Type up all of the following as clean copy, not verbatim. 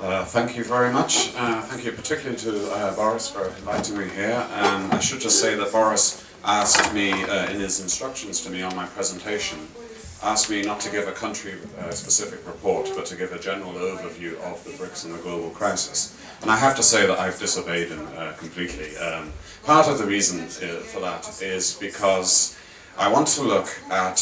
Thank you very much. Thank you particularly to Boris for inviting me here. I should just say that Boris asked me, in his instructions to me on my presentation, asked me not to give a country-specific report, but to give a general overview of the BRICS and the global crisis. And I have to say that I've disobeyed him completely. Part of the reason for that is because I want to look at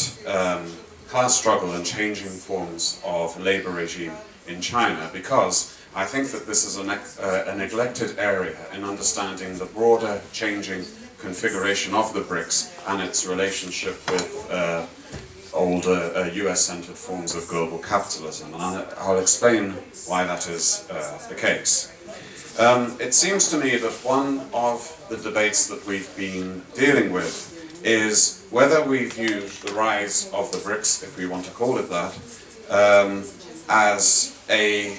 class struggle and changing forms of labor regime in China, because I think that this is a neglected area in understanding the broader changing configuration of the BRICS and its relationship with older US-centered forms of global capitalism. And I'll explain why that is the case. It seems to me that one of the debates that we've been dealing with is whether we view the rise of the BRICS, if we want to call it that, as a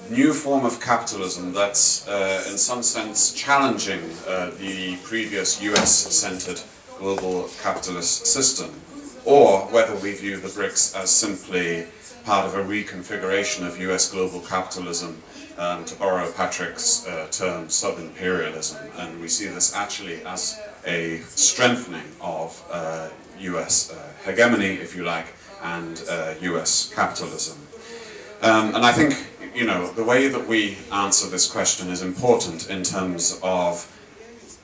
new form of capitalism that's in some sense challenging the previous US-centered global capitalist system, or whether we view the BRICS as simply part of a reconfiguration of US global capitalism, to borrow Patrick's term, sub-imperialism, and we see this actually as a strengthening of US hegemony, if you like, and US capitalism. And I think, you know, the way that we answer this question is important in terms of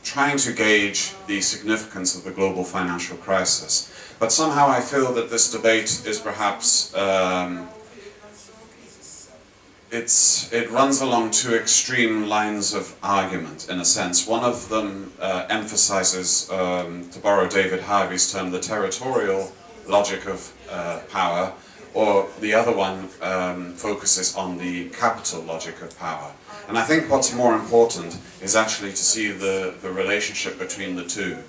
trying to gauge the significance of the global financial crisis. But somehow I feel that this debate is perhaps, it runs along two extreme lines of argument, in a sense. One of them emphasizes, to borrow David Harvey's term, the territorial logic of power, or the other one focuses on the capital logic of power. And I think what's more important is actually to see the relationship between the two,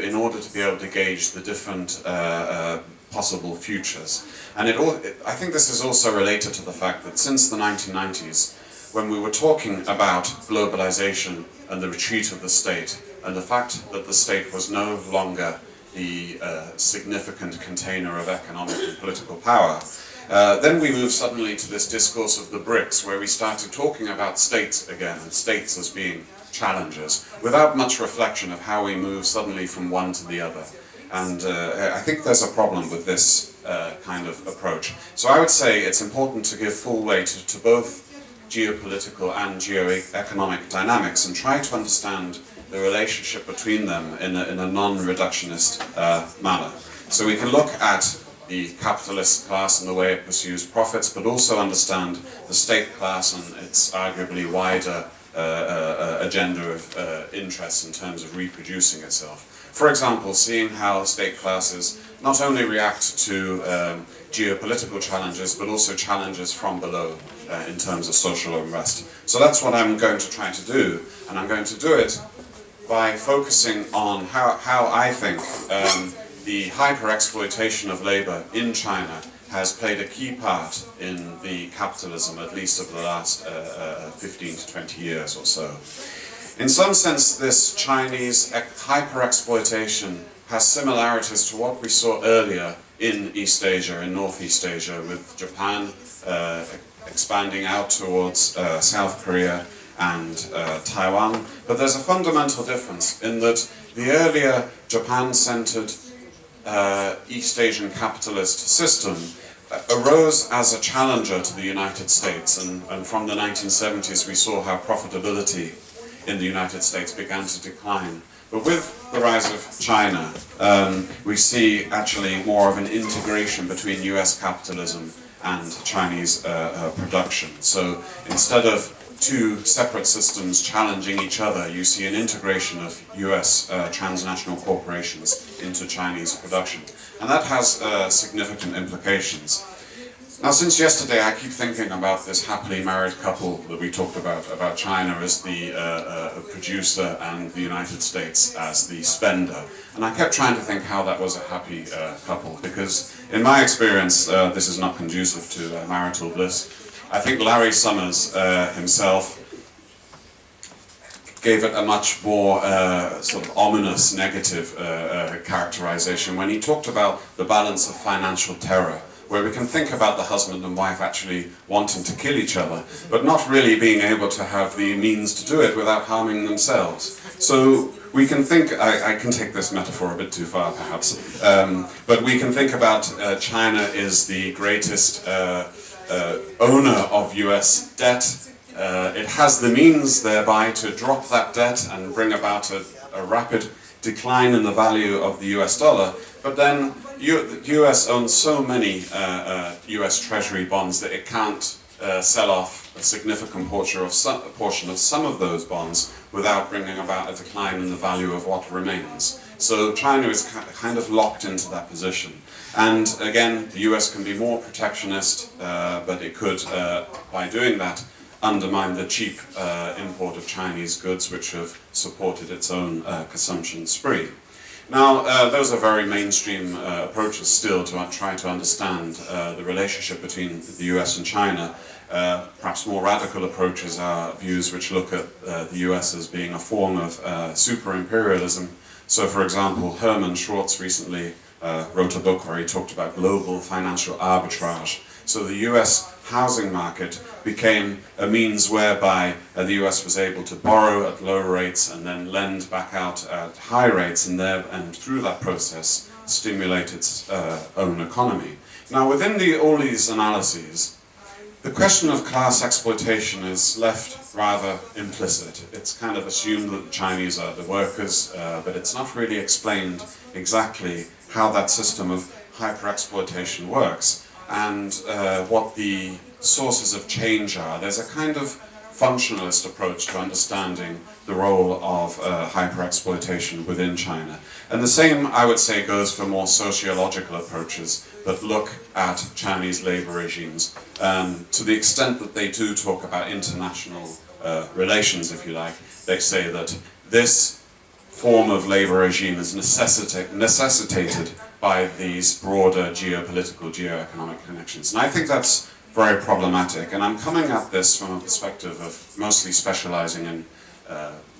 in order to be able to gauge the different possible futures. And I think this is also related to the fact that since the 1990s, when we were talking about globalization and the retreat of the state, and the fact that the state was no longer the significant container of economic and political power, then we moved suddenly to this discourse of the BRICS, where we started talking about states again, and states as being challengers, without much reflection of how we move suddenly from one to the other. And I think there's a problem with this kind of approach. So I would say it's important to give full weight to both geopolitical and geo-economic dynamics and try to understand the relationship between them in a non-reductionist manner. So we can look at the capitalist class and the way it pursues profits, but also understand the state class and its arguably wider agenda of interests in terms of reproducing itself. For example, seeing how state classes not only react to geopolitical challenges, but also challenges from below in terms of social unrest. So that's what I'm going to try to do, and I'm going to do it by focusing on how I think the hyper-exploitation of labor in China has played a key part in the capitalism, at least of the last 15 to 20 years or so. In some sense, this Chinese hyper-exploitation has similarities to what we saw earlier in East Asia, in Northeast Asia, with Japan expanding out towards South Korea and Taiwan. But there's a fundamental difference in that the earlier Japan-centered East Asian capitalist system arose as a challenger to the United States, and from the 1970s we saw how profitability in the United States began to decline. But with the rise of China, we see actually more of an integration between US capitalism and Chinese production. So instead of two separate systems challenging each other, you see an integration of US transnational corporations into Chinese production. And that has significant implications. Now, since yesterday, I keep thinking about this happily married couple that we talked about China as the producer and the United States as the spender. And I kept trying to think how that was a happy couple, because in my experience, this is not conducive to marital bliss. I think Larry Summers himself gave it a much more sort of ominous, negative characterization when he talked about the balance of financial terror, where we can think about the husband and wife actually wanting to kill each other, but not really being able to have the means to do it without harming themselves. So we can think, I can take this metaphor a bit too far perhaps, but we can think about China is the greatest owner of US debt. It has the means thereby to drop that debt and bring about a rapid decline in the value of the US dollar, but then the US owns so many US Treasury bonds that it can't sell off a significant portion of some of those bonds without bringing about a decline in the value of what remains. So China is kind of locked into that position. And again, the US can be more protectionist, but it could, by doing that, undermine the cheap import of Chinese goods which have supported its own consumption spree. Now, those are very mainstream approaches still to try to understand the relationship between the US and China. Perhaps more radical approaches are views which look at the US as being a form of super-imperialism. So, for example, Herman Schwartz recently wrote a book where he talked about global financial arbitrage. So the US housing market became a means whereby the US was able to borrow at low rates and then lend back out at high rates, and through that process stimulate its own economy. Now, within all these analyses, the question of class exploitation is left rather implicit. It's kind of assumed that the Chinese are the workers, but it's not really explained exactly how that system of hyper-exploitation works and what the sources of change are. There's a kind of functionalist approach to understanding the role of hyper-exploitation within China. And the same, I would say, goes for more sociological approaches that look at Chinese labor regimes to the extent that they do talk about international relations, if you like. They say that this form of labor regime is necessitated by these broader geopolitical, geoeconomic connections. And I think that's very problematic. And I'm coming at this from a perspective of mostly specializing in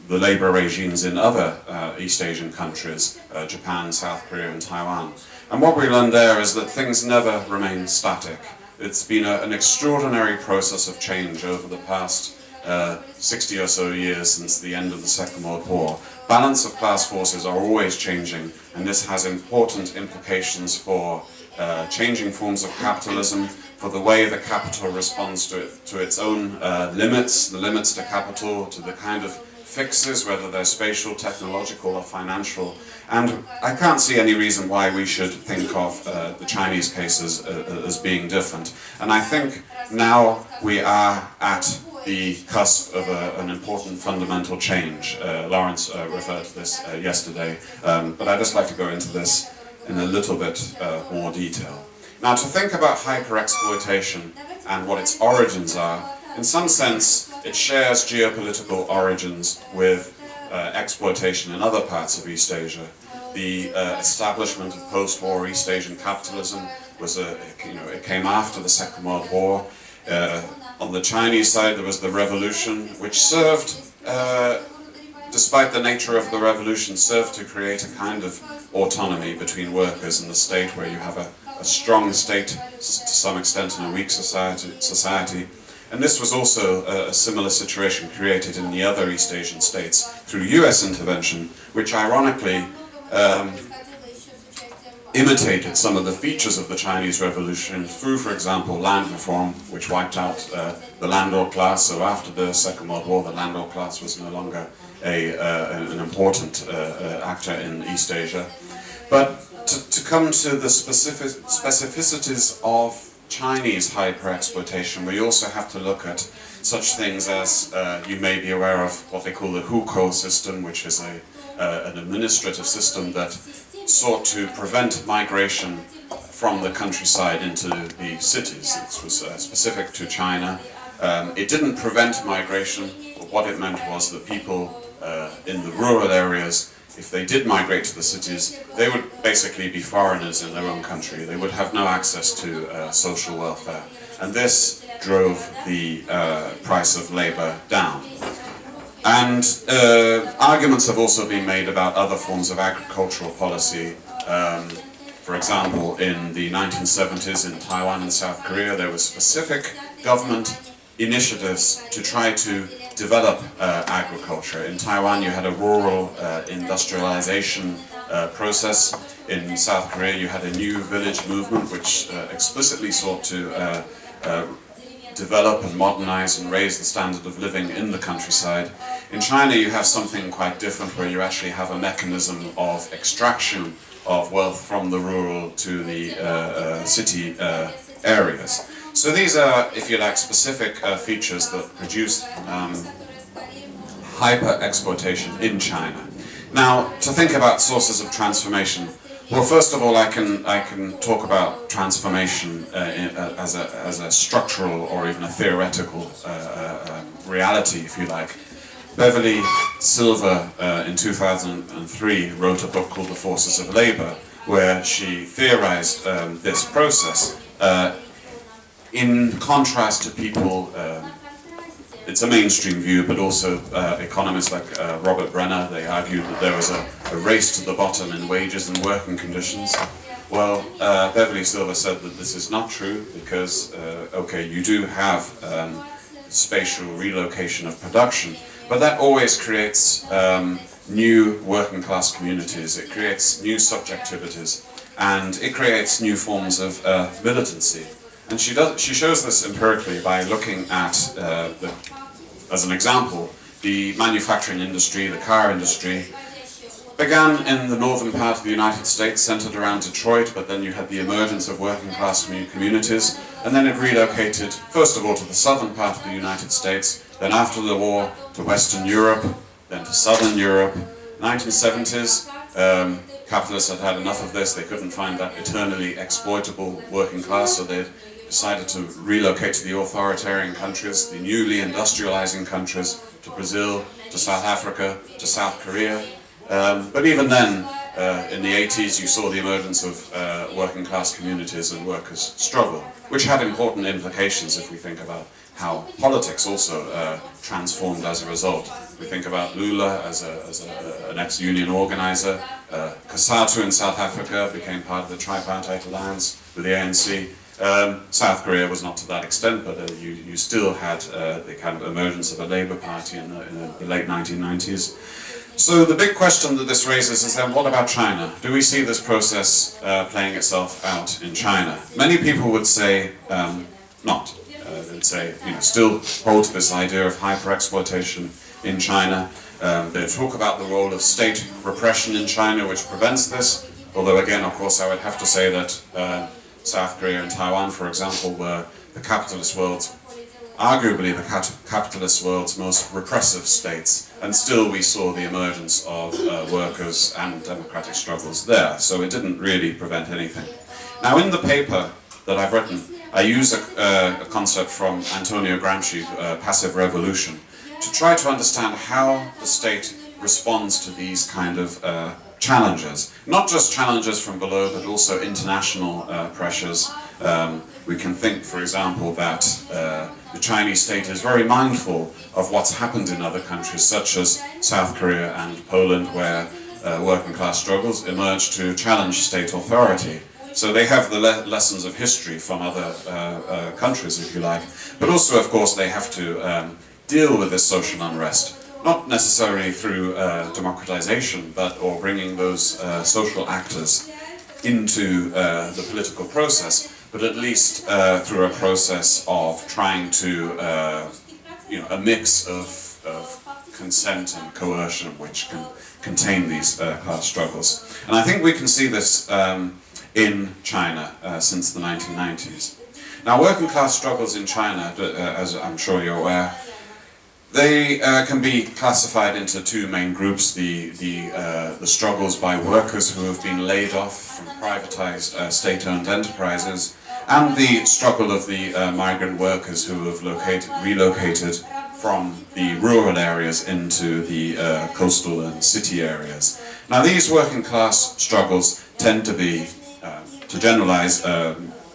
the labor regimes in other East Asian countries, Japan, South Korea, and Taiwan. And what we learned there is that things never remain static. It's been an extraordinary process of change over the past 60 or so years since the end of the Second World War. Balance of class forces are always changing, and this has important implications for changing forms of capitalism, for the way the capital responds to its own limits, the limits to capital, to the kind of fixes, whether they're spatial, technological, or financial. And I can't see any reason why we should think of the Chinese cases as being different. And I think now we are at the cusp of an important fundamental change. Lawrence referred to this yesterday, but I'd just like to go into this in a little bit more detail. Now, to think about hyper-exploitation and what its origins are, in some sense, it shares geopolitical origins with exploitation in other parts of East Asia. The establishment of post-war East Asian capitalism was it came after the Second World War. On the Chinese side, there was the revolution, which served, despite the nature of the revolution, served to create a kind of autonomy between workers and the state, where you have a strong state to some extent and a weak society. And this was also a similar situation created in the other East Asian states through US intervention, which ironically imitated some of the features of the Chinese Revolution through, for example, land reform, which wiped out the landlord class. So after the Second World War, the landlord class was no longer an important actor in East Asia. But to come to the specificities of Chinese hyper-exploitation, we also have to look at such things as, you may be aware of what they call the hukou system, which is an administrative system that sought to prevent migration from the countryside into the cities. This was specific to China. It didn't prevent migration, but what it meant was that people in the rural areas, if they did migrate to the cities, they would basically be foreigners in their own country. They would have no access to social welfare. And this drove the price of labor down. And arguments have also been made about other forms of agricultural policy, For example, in the 1970s in Taiwan and South Korea, there were specific government initiatives to try to develop agriculture. In Taiwan, you had a rural industrialization process. In South Korea, you had a new village movement which explicitly sought to develop and modernize and raise the standard of living in the countryside. In China, you have something quite different, where you actually have a mechanism of extraction of wealth from the rural to the city areas. So these are, if you like, specific features that produce hyper-exploitation in China. Now, to think about sources of transformation, well, first of all, I can talk about transformation as a structural or even a theoretical reality, if you like. Beverly Silver in 2003 wrote a book called The Forces of Labor, where she theorized this process in contrast to people. It's a mainstream view, but also economists like Robert Brenner, they argued that there was a race to the bottom in wages and working conditions. Well, Beverly Silver said that this is not true, because, okay, you do have spatial relocation of production, but that always creates new working class communities, it creates new subjectivities, and it creates new forms of militancy. And she shows this empirically by looking at, as an example, the manufacturing industry, the car industry, began in the northern part of the United States, centered around Detroit, but then you had the emergence of working class communities, and then it relocated, first of all, to the southern part of the United States, then after the war to Western Europe, then to Southern Europe. 1970s, capitalists had had enough of this, they couldn't find that eternally exploitable working class, so they decided to relocate to the authoritarian countries, the newly industrializing countries, to Brazil, to South Africa, to South Korea. But even then, in the 80s, you saw the emergence of working class communities and workers' struggle, which had important implications if we think about how politics also transformed as a result. We think about Lula as an ex-union organizer. Cosatu in South Africa became part of the tripartite alliance with the ANC. South Korea was not to that extent, but you still had the kind of emergence of a Labour Party in the late 1990s. So the big question that this raises is then, what about China? Do we see this process playing itself out in China? Many people would say not. They'd say, still hold to this idea of hyper-exploitation in China. They talk about the role of state repression in China, which prevents this. Although again, of course, I would have to say that South Korea and Taiwan, for example, were the capitalist world's, arguably the capitalist world's most repressive states, and still we saw the emergence of workers and democratic struggles there, so it didn't really prevent anything. Now in the paper that I've written, I use a concept from Antonio Gramsci, passive revolution, to try to understand how the state responds to these kind of challenges. Not just challenges from below, but also international pressures. We can think, for example, that the Chinese state is very mindful of what's happened in other countries, such as South Korea and Poland, where working class struggles emerged to challenge state authority. So they have the lessons of history from other countries, if you like. But also, of course, they have to deal with this social unrest. Not necessarily through democratization, or bringing those social actors into the political process, but at least through a process of trying to, a mix of consent and coercion which can contain these class struggles. And I think we can see this in China since the 1990s. Now, working class struggles in China, as I'm sure you're aware, they can be classified into two main groups: the struggles by workers who have been laid off from privatized state-owned enterprises, and the struggle of the migrant workers who have relocated from the rural areas into the coastal and city areas. Now, these working class struggles tend to be, to generalize,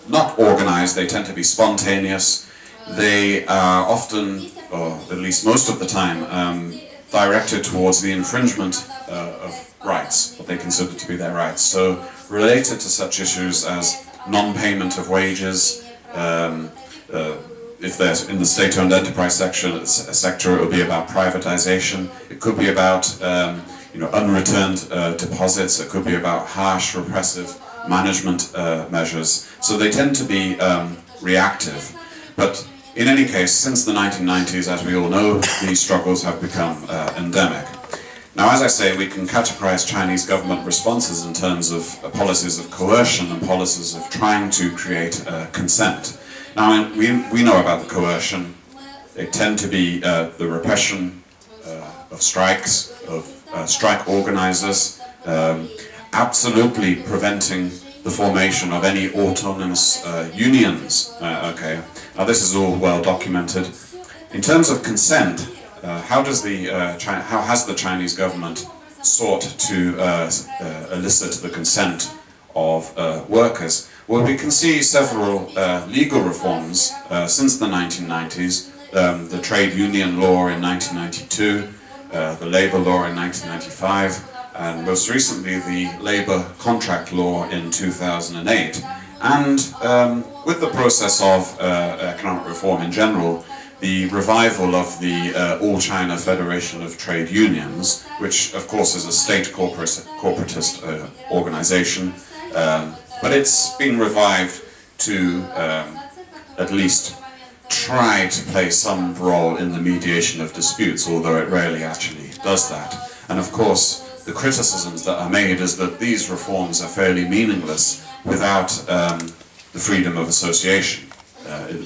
not organized. They tend to be spontaneous. They are often, or at least most of the time, directed towards the infringement of rights, what they consider to be their rights. So related to such issues as non-payment of wages. If they're in the state-owned enterprise sector, it will be about privatization. It could be about unreturned deposits. It could be about harsh repressive management measures. So they tend to be reactive. But in any case, since the 1990s, as we all know, these struggles have become endemic. Now, as I say, we can categorize Chinese government responses in terms of policies of coercion and policies of trying to create consent. Now, we know about the coercion. They tend to be the repression of strikes, of strike organizers, absolutely preventing the formation of any autonomous unions. Okay, now this is all well documented. In terms of consent, how has the Chinese government sought to elicit the consent of workers? Well, we can see several legal reforms since the 1990s, the trade union law in 1992, the labor law in 1995, and most recently the labor contract law in 2008. And with the process of economic reform in general, the revival of the All China Federation of Trade Unions, which of course is a state corporatist organization, but it's been revived to at least try to play some role in the mediation of disputes, although it rarely actually does that. And of course, the criticisms that are made is that these reforms are fairly meaningless without the freedom of association,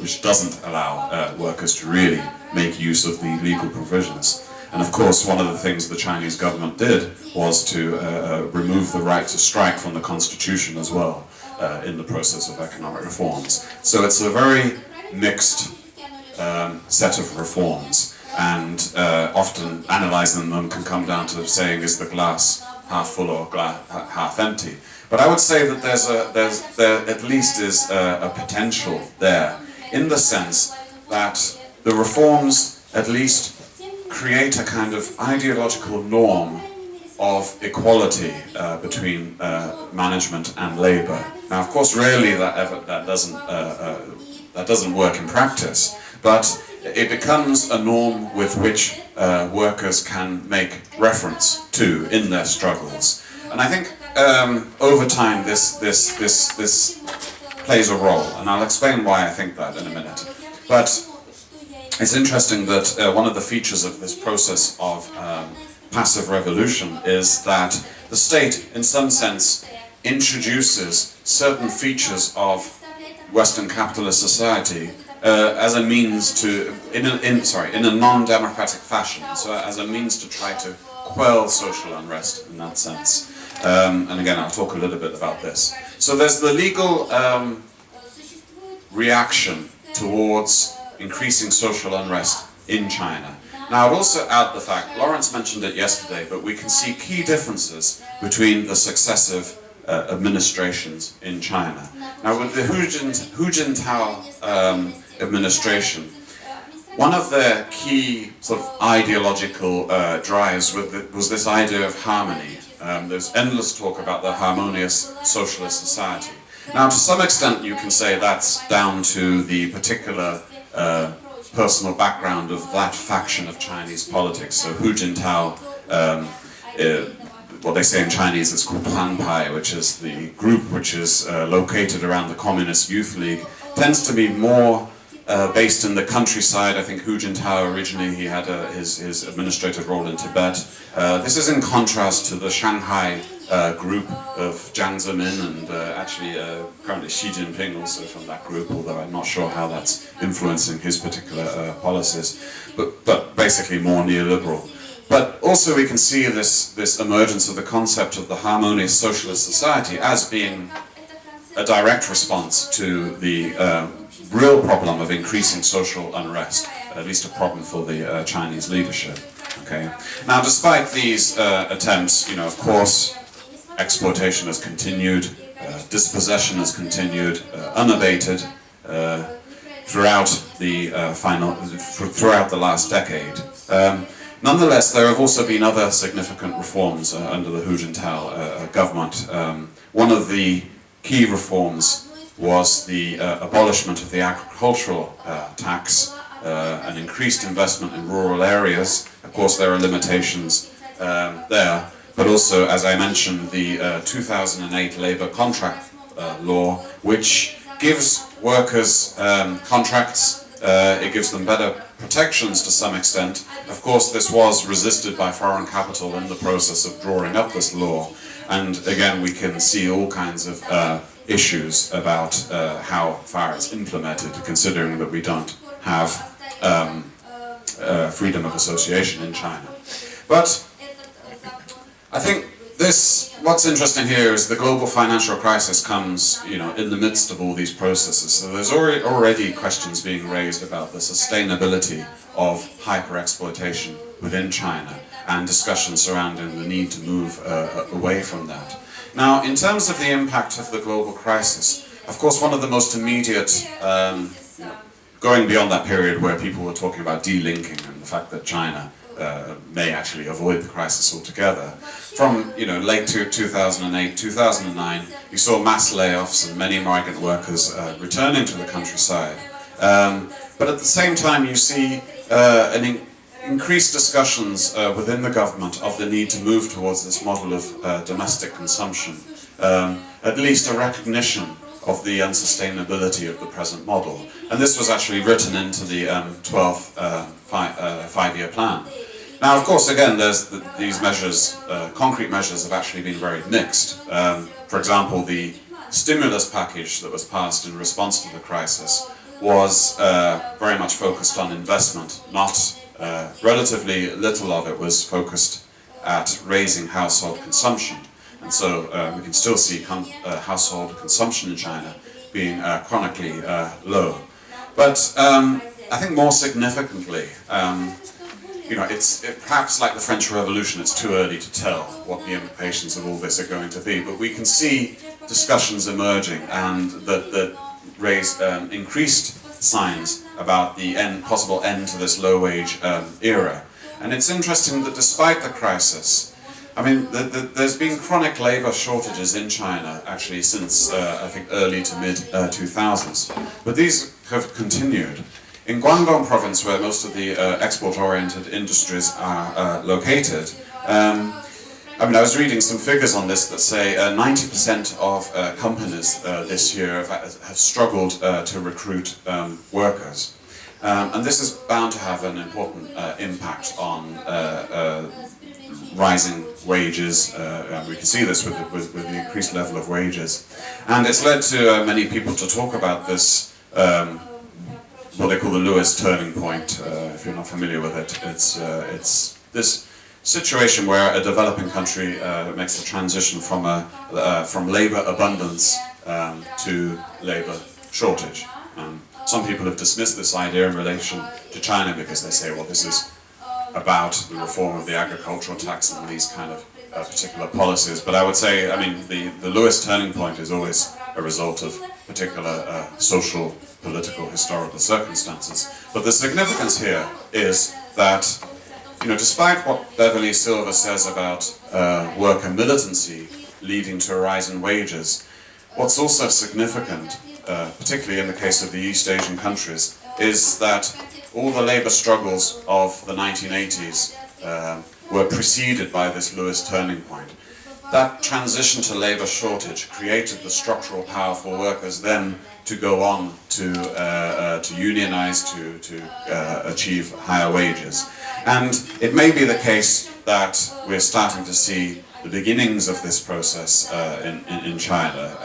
which doesn't allow workers to really make use of the legal provisions. And of course, one of the things the Chinese government did was to remove the right to strike from the constitution as well in the process of economic reforms. So it's a very mixed set of reforms, and often analysing them can come down to saying, is the glass half full or half empty? But I would say that there at least is a potential there, in the sense that the reforms at least create a kind of ideological norm of equality between management and labour. Now, of course, rarely that doesn't work in practice, but it becomes a norm with which workers can make reference to in their struggles. And I think over time this plays a role, and I'll explain why I think that in a minute. But it's interesting that one of the features of this process of passive revolution is that the state, in some sense, introduces certain features of Western capitalist society as a means to, in a non-democratic fashion, so as a means to try to quell social unrest in that sense. And again, I'll talk a little bit about this. So there's the legal reaction towards increasing social unrest in China. Now, I'd also add the fact, Lawrence mentioned it yesterday, but we can see key differences between the successive administrations in China. Now, with the Hu Jintao administration, one of their key sort of ideological drives was this idea of harmony. There's endless talk about the harmonious socialist society. Now, to some extent, you can say that's down to the particular personal background of that faction of Chinese politics. So Hu Jintao, what they say in Chinese is called Planpai, which is the group which is located around the Communist Youth League, tends to be more based in the countryside. I think Hu Jintao originally, he had his administrative role in Tibet. This is in contrast to the Shanghai group of Jiang Zemin and actually currently Xi Jinping also from that group, although I'm not sure how that's influencing his particular policies, but basically more neoliberal. But also we can see this emergence of the concept of the harmonious socialist society as being a direct response to the real problem of increasing social unrest, at least a problem for the Chinese leadership. Okay. Now, despite these attempts, of course, exploitation has continued, dispossession has continued, unabated throughout the last decade. Nonetheless, there have also been other significant reforms under the Hu Jintao government. One of the key reforms was the abolishment of the agricultural tax, an increased investment in rural areas. Of course, there are limitations there, but also, as I mentioned, the 2008 labor contract law, which gives workers contracts, it gives them better protections to some extent. Of course, this was resisted by foreign capital in the process of drawing up this law, and again we can see all kinds of issues about how far it's implemented, considering that we don't have freedom of association in China. But I think what's interesting here is the global financial crisis comes, in the midst of all these processes. So there's already questions being raised about the sustainability of hyper-exploitation within China, and discussions surrounding the need to move away from that. Now, in terms of the impact of the global crisis, of course, one of the most immediate, going beyond that period where people were talking about delinking and the fact that China may actually avoid the crisis altogether. From late 2008, 2009, you saw mass layoffs and many migrant workers returning to the countryside. But at the same time, you see increased discussions within the government of the need to move towards this model of domestic consumption, at least a recognition of the unsustainability of the present model. And this was actually written into the 12th five-year plan. Now, of course, again, there's these measures, concrete measures have actually been very mixed. For example, the stimulus package that was passed in response to the crisis was very much focused on investment, not relatively little of it was focused at raising household consumption. And so we can still see household consumption in China being chronically low. But I think more significantly, it's perhaps like the French Revolution, it's too early to tell what the implications of all this are going to be, but we can see discussions emerging and that raise increased signs about the possible end to this low-wage era. And it's interesting that despite the crisis, there's been chronic labor shortages in China actually since I think early to mid 2000s, but these have continued. In Guangdong province, where most of the export-oriented industries are located, I was reading some figures on this that say 90% of companies this year have struggled to recruit workers. And this is bound to have an important impact on rising wages. We can see this with the increased level of wages. And it's led to many people to talk about this, what they call the Lewis turning point. If you're not familiar with it, it's this situation where a developing country makes the transition from labor abundance to labor shortage. Some people have dismissed this idea in relation to China because they say, well, this is about the reform of the agricultural tax and these kind of particular policies. But I would say, the Lewis turning point is always a result of particular social, political, historical circumstances. But the significance here is that, despite what Beverly Silver says about worker militancy leading to a rise in wages, what's also significant, particularly in the case of the East Asian countries, is that all the labor struggles of the 1980s were preceded by this Lewis turning point. That transition to labor shortage created the structural power for workers then to go on to unionize, to achieve higher wages. And it may be the case that we're starting to see the beginnings of this process in China,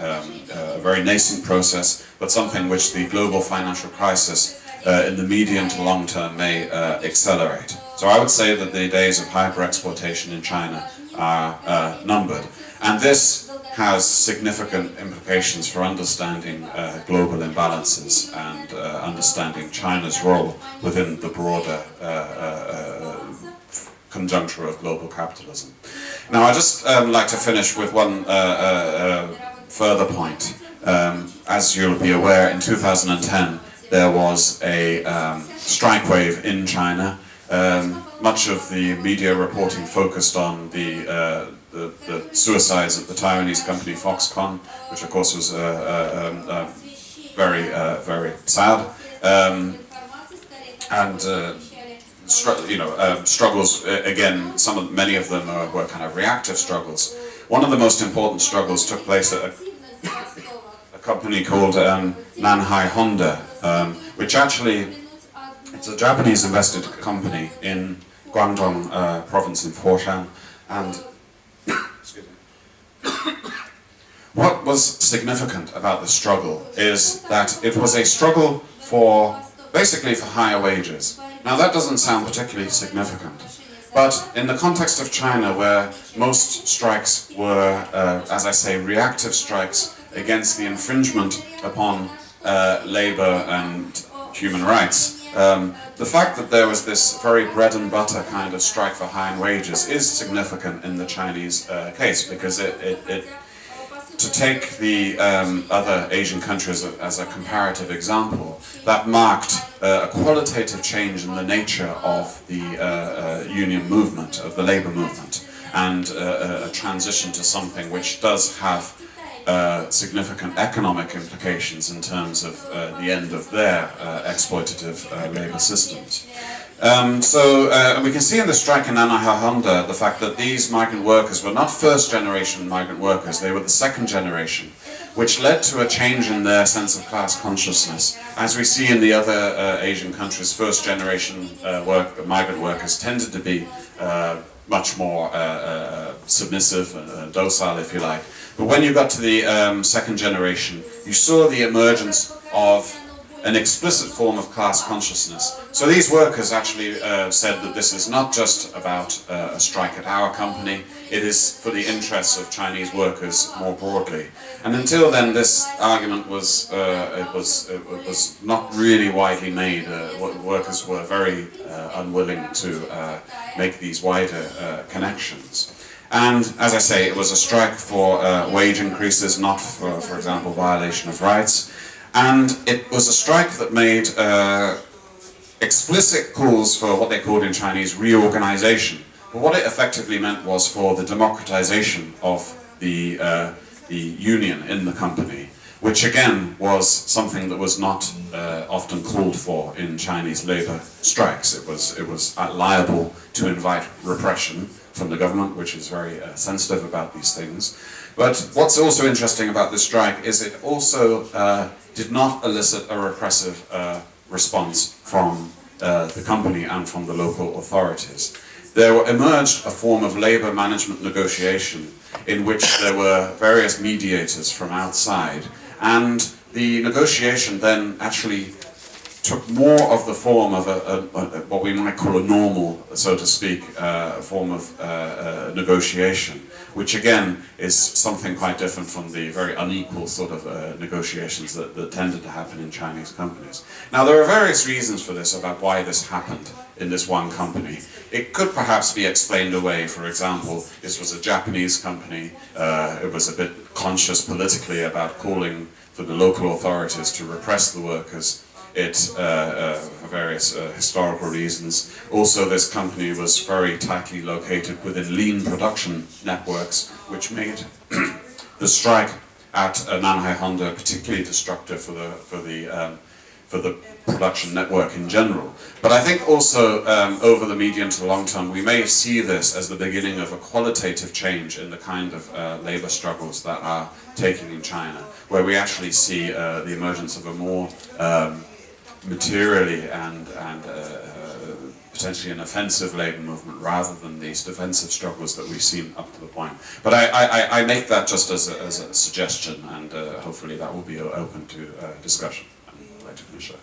a very nascent process, but something which the global financial crisis in the medium to long term may accelerate. So I would say that the days of hyper-exploitation in China are numbered. And this has significant implications for understanding global imbalances and understanding China's role within the broader conjuncture of global capitalism. Now, I'd just like to finish with one further point. As you'll be aware, in 2010, there was a strike wave in China. Much of the media reporting focused on the suicides of the Taiwanese company Foxconn, which of course was very sad, and struggles again. Many of them were kind of reactive struggles. One of the most important struggles took place at a company called Nanhai Honda, which actually it's a Japanese invested company in Guangdong province in Foshan, and what was significant about the struggle is that it was a struggle basically for higher wages. Now that doesn't sound particularly significant, but in the context of China, where most strikes were, as I say, reactive strikes against the infringement upon labor and human rights, the fact that there was this very bread and butter kind of strike for higher wages is significant in the Chinese case, because to take the other Asian countries as a comparative example, that marked a qualitative change in the nature of the union movement, of the labor movement, and a transition to something which does have significant economic implications in terms of the end of their exploitative labor systems. And we can see in the strike in Nanhai Honda the fact that these migrant workers were not first generation migrant workers, they were the second generation, which led to a change in their sense of class consciousness. As we see in the other Asian countries, first generation migrant workers tended to be much more submissive and docile, if you like. But when you got to the second generation, you saw the emergence of an explicit form of class consciousness. So these workers actually said that this is not just about a strike at our company, it is for the interests of Chinese workers more broadly. And until then, this argument was not really widely made. Workers were very unwilling to make these wider connections. And as I say, it was a strike for wage increases, not for example, violation of rights. And it was a strike that made explicit calls for what they called in Chinese reorganization. But what it effectively meant was for the democratization of the union in the company, which again was something that was not often called for in Chinese labor strikes. It was liable to invite repression from the government, which is very sensitive about these things. But what's also interesting about this strike is it also did not elicit a repressive response from the company and from the local authorities. There emerged a form of labor management negotiation in which there were various mediators from outside, and the negotiation then actually took more of the form of what we might call a normal, so to speak, form of negotiation, which again is something quite different from the very unequal sort of negotiations that tended to happen in Chinese companies. Now there are various reasons for this, about why this happened in this one company. It could perhaps be explained away. For example, this was a Japanese company, it was a bit conscious politically about calling for the local authorities to repress the workers. For various historical reasons. Also, this company was very tightly located within lean production networks, which made the strike at Nanhai Honda particularly destructive for the production network in general. But I think also over the medium to long term, we may see this as the beginning of a qualitative change in the kind of labor struggles that are taking in China, where we actually see the emergence of a more materially and potentially an offensive labor movement rather than these defensive struggles that we've seen up to the point. But I make that just as a suggestion, and hopefully that will be open to discussion. I'd like to finish that.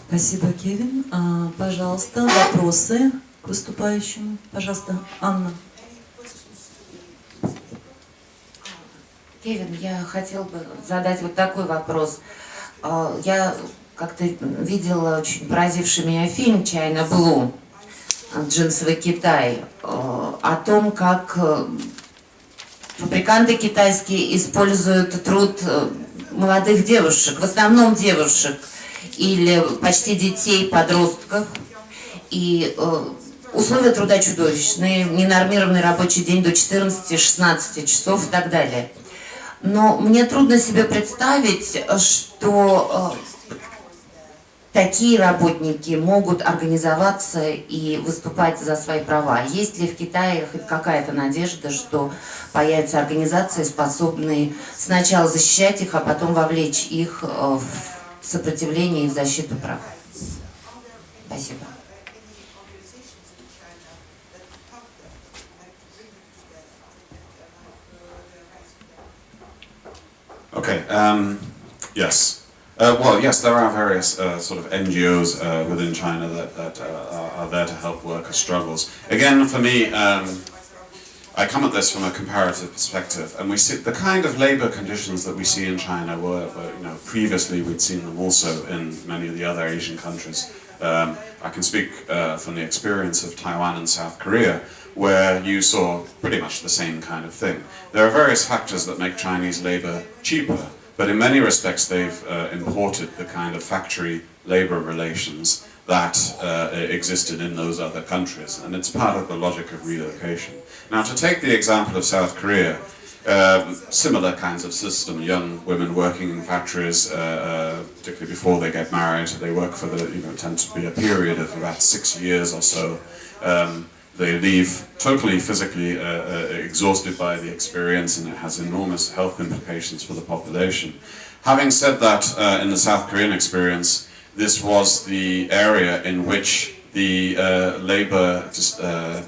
Спасибо, Кевин. Пожалуйста, вопросы к выступающему. Пожалуйста, Анна. Кевин, я хотел бы задать вот такой вопрос. Я как-то видела очень поразивший меня фильм «China Blue», «Джинсовый Китай», о том, как фабриканты китайские используют труд молодых девушек, в основном девушек, или почти детей, подростков. И условия труда чудовищные, ненормированный рабочий день до 14-16 часов и так далее. Но мне трудно себе представить, что такие работники могут организоваться и выступать за свои права. Есть ли в Китае хоть какая-то надежда, что появятся организации, способные сначала защищать их, а потом вовлечь их в сопротивление и в защиту прав? Спасибо. Okay, yes. Well, yes, there are various sort of NGOs within China that are there to help workers' struggles. Again, for me, I come at this from a comparative perspective, and we see the kind of labor conditions that we see in China were previously we'd seen them also in many of the other Asian countries. I can speak from the experience of Taiwan and South Korea, where you saw pretty much the same kind of thing. There are various factors that make Chinese labor cheaper, but in many respects they've imported the kind of factory labor relations that existed in those other countries, and it's part of the logic of relocation. Now, to take the example of South Korea, similar kinds of system, young women working in factories, particularly before they get married, they work for tend to be a period of about 6 years or so. They leave totally physically exhausted by the experience, and it has enormous health implications for the population. Having said that, in the South Korean experience, this was the area in which the labor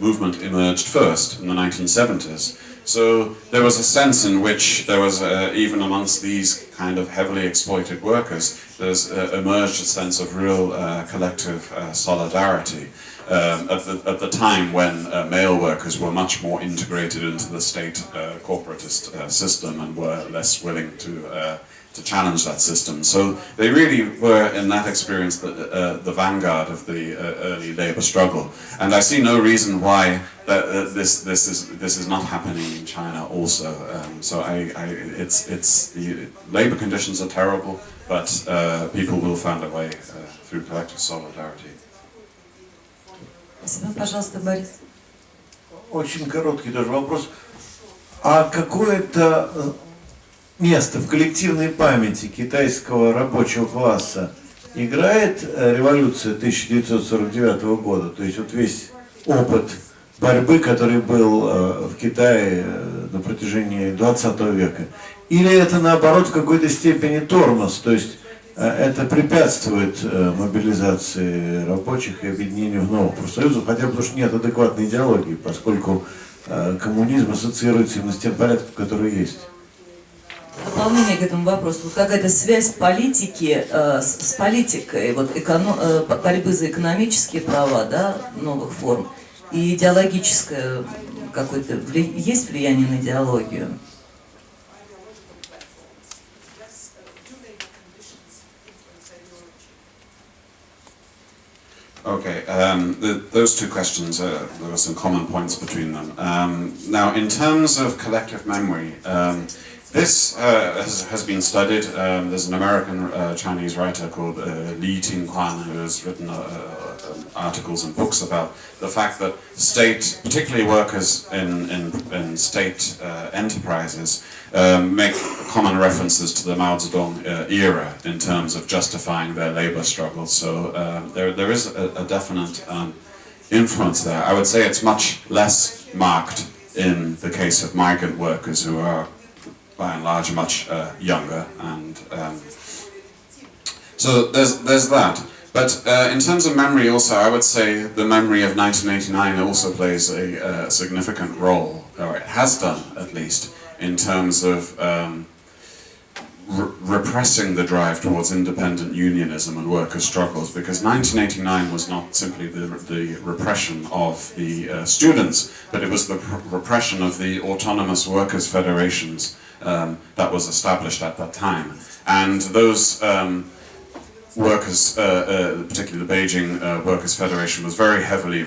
movement emerged first in the 1970s. So there was a sense in which there was, even amongst these kind of heavily exploited workers, there's emerged a sense of real collective solidarity. At the time when male workers were much more integrated into the state corporatist system and were less willing to challenge that system. So they really were, in that experience, the vanguard of the early labor struggle. And I see no reason why this is not happening in China also. So it's the labor conditions are terrible, but people will find a way through collective solidarity. Спасибо, пожалуйста, Борис. Очень короткий тоже вопрос. А какое-то место в коллективной памяти китайского рабочего класса играет революция 1949 года? То есть вот весь опыт борьбы, который был в Китае на протяжении 20 века? Или это наоборот в какой-то степени тормоз? То есть это препятствует мобилизации рабочих и объединению в новых профсоюзах, хотя бы потому что нет адекватной идеологии, поскольку коммунизм ассоциируется именно с тем порядком, который есть. Дополнение к этому вопросу. Вот какая-то связь политики с политикой, вот борьбы за экономические права, да, новых форм, и идеологическое какое-то есть влияние на идеологию? Okay, those two questions, there were some common points between them. Now, in terms of collective memory, this has been studied. There's an American Chinese writer called Li Tingquan who has written articles and books about the fact that state, particularly workers in state enterprises, make common references to the Mao Zedong era in terms of justifying their labor struggles. So there is a definite influence there. I would say it's much less marked in the case of migrant workers who are by and large much younger, and so there's that. But in terms of memory also, I would say the memory of 1989 also plays a significant role, or it has done at least, in terms of repressing the drive towards independent unionism and workers' struggles, because 1989 was not simply the repression of the students, but it was the repression of the autonomous workers' federations that was established at that time. And those workers, particularly the Beijing Workers' Federation, was very heavily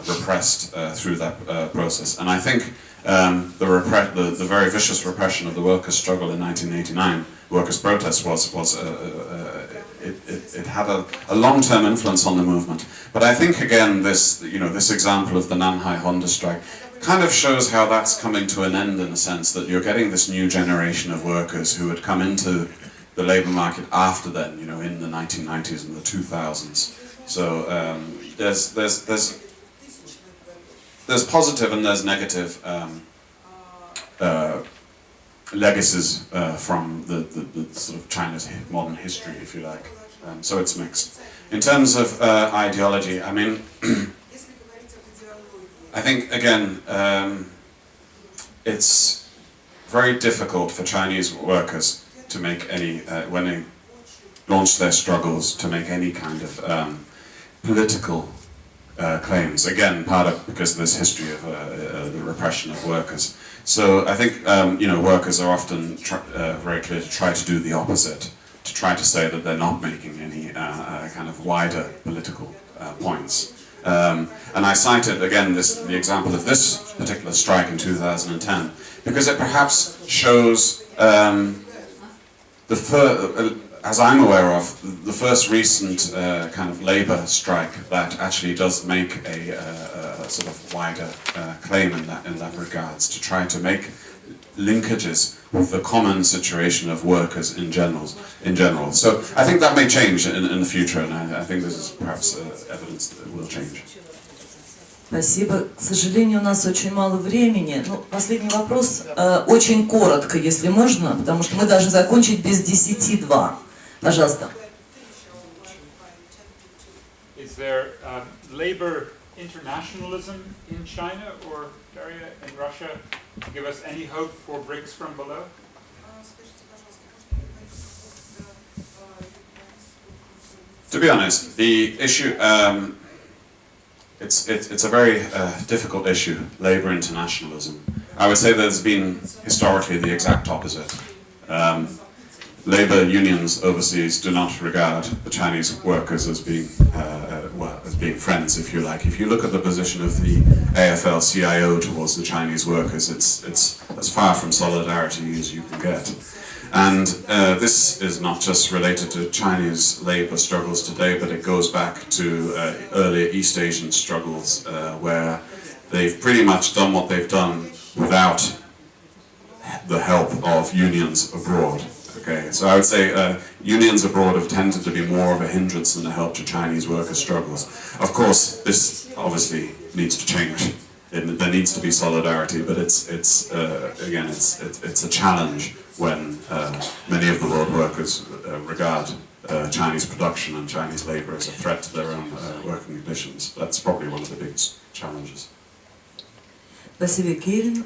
repressed through that process. And I think the very vicious repression of the workers' struggle in 1989, workers' protest, was it had a long-term influence on the movement. But I think again, this example of the Nanhai Honda strike kind of shows how that's coming to an end, in a sense that you're getting this new generation of workers who had come into the labour market after then, in the 1990s and the 2000s. So there's positive and there's negative legacies from the sort of China's modern history, if you like. So it's mixed. In terms of ideology, I mean, I think again, it's very difficult for Chinese workers to make any, when they launch their struggles, to make any kind of political claims. Again, part of because of this history of the repression of workers. So I think workers are often very clear to try to do the opposite, to try to say that they're not making any kind of wider political points. And I cited again the example of this particular strike in 2010 because it perhaps shows as I'm aware of, the first recent kind of labour strike that actually does make a sort of wider claim in that regards, to try to make linkages with the common situation of workers in general. So I think that may change in the future, and I think this is perhaps evidence that it will change. Спасибо. К сожалению, у нас очень мало времени. Последний вопрос, очень коротко, если можно, потому что мы должны закончить без 10:02. Пожалуйста. Is there labor internationalism in China or Daria in Russia? Give us any hope for BRICS from below? To be honest, the issue, it's a very difficult issue, labour internationalism. I would say there's been historically the exact opposite. Labour unions overseas do not regard the Chinese workers as being friends, if you like. If you look at the position of the AFL-CIO towards the Chinese workers, it's as far from solidarity as you can get. And this is not just related to Chinese labour struggles today, but it goes back to earlier East Asian struggles where they've pretty much done what they've done without the help of unions abroad. Okay, so I would say unions abroad have tended to be more of a hindrance than a help to Chinese workers' struggles. Of course, this obviously needs to change. There needs to be solidarity, but it's a challenge when many of the world workers regard Chinese production and Chinese labour as a threat to their own working conditions. That's probably one of the biggest challenges. Спасибо, Кевин.